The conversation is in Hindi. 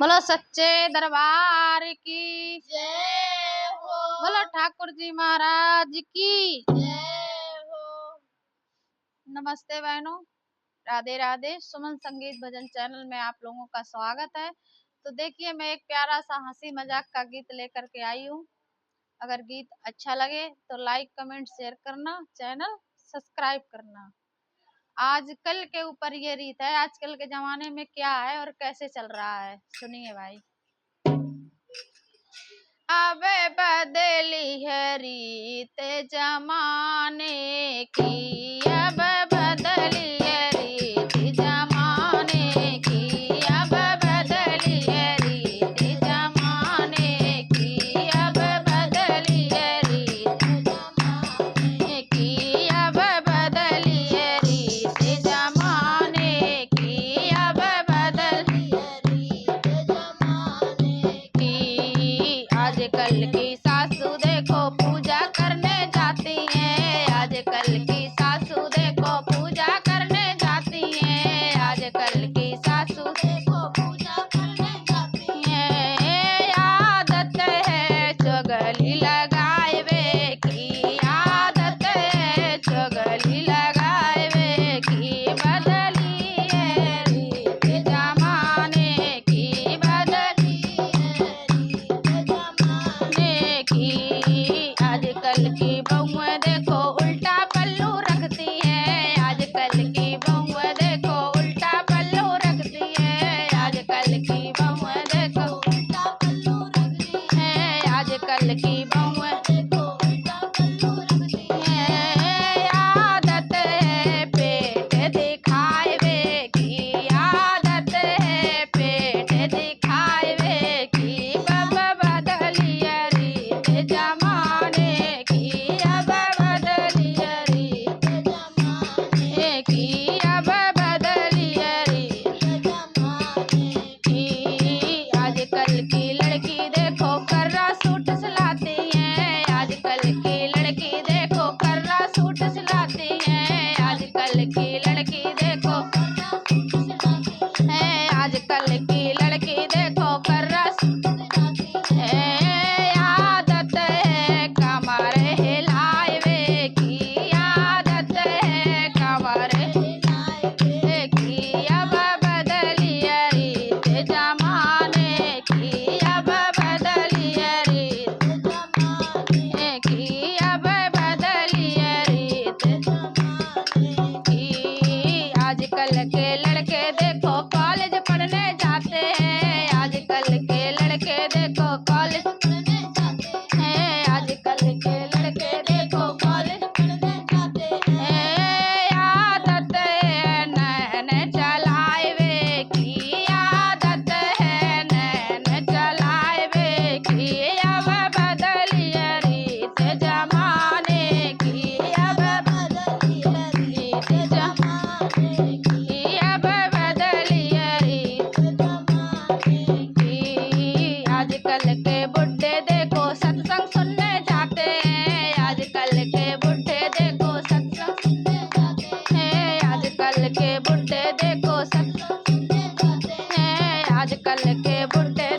बोलो सच्चे दरबार की जय हो। बोलो ठाकुर जी महाराज की जय हो। नमस्ते बहनों, राधे राधे। सुमन संगीत भजन चैनल में आप लोगों का स्वागत है। तो देखिए, मैं एक प्यारा सा हंसी मजाक का गीत लेकर के आई हूँ। अगर गीत अच्छा लगे तो लाइक कमेंट शेयर करना, चैनल सब्सक्राइब करना। आजकल के ऊपर ये रीत है, आजकल के जमाने में क्या है और कैसे चल रहा है, सुनिए भाई। अब बदली है रीत जमाने की, अब बदली है रीत जमाने की, अब बदली है रीत जमाने की, अब बदली है रीत जमाने की, अब बदली है रीत जमाने की, अब बदली है रीत जमाने की। आजकल की सासू देखो पूजा करने जाती हैं, आजकल की सासू देखो पूजा करने जाती हैं, आजकल की सासू देखो पूजा करने जाती हैं। आदत है चुगली लगाए वे की, आदत है चुगली लगाए वे की, बदली है रीत जमाने की, बदली है रीत जमाने की। आजकल की बहुएं देखो उल्टा पल्लू रखती हैं, आजकल की बहुएं देखो उल्टा पल्लू रखती हैं, आजकल की बहुएं देखो उल्टा पल्लू रखती हैं, आजकल की बहुएं देखो उल्टा पल्लू रखती हैं। आदत है पेट दिखाए वे की, आदत है पेट दिखाए वे की, अब बदली है रीत जमाने की, अब बदली है रीत जमाने की, अब बदली है रीत जमाने की। आजकल की लड़की देखो कर्रा सूट सिलाती हैं, आजकल की लड़की देखो कर्रा सूट सिलाती हैं, आजकल की लड़की देखो कर्रा सूट सिलाती हैं, आजकल की लड़की देखो कर्रा सूट सिलाती हैं। आदत है कमर हिलाए वे की, आदत है कमर हिलाए वे की, अब बदली है रीत जमाने की, अब बदली है रीत जमाने की, अब बदली है रीत जमाने की। आजकल के लड़के देखो कॉलेज पढ़ने जाते हैं, आजकल के लड़के देखो कॉलेज पढ़ने जाते हैं, आजकल के लड़के देखो कॉलेज पढ़ने जाते हैं। आदत है नैन चलाए वे की, आदत है नैन चलाए वे की, अब बदली है रीत जमाने की, अब बदली है रीत जमाने की, अब बदली है रीत जमाने की। आजकल के बुड्ढे देखो सत्संग सुनने जाते हैं, आजकल के बुड्ढे देखो सत्संग सुनने जाते हैं, आजकल के बुड्ढे देखो सत्संग सुनने जाते हैं, आजकल के बुड्ढे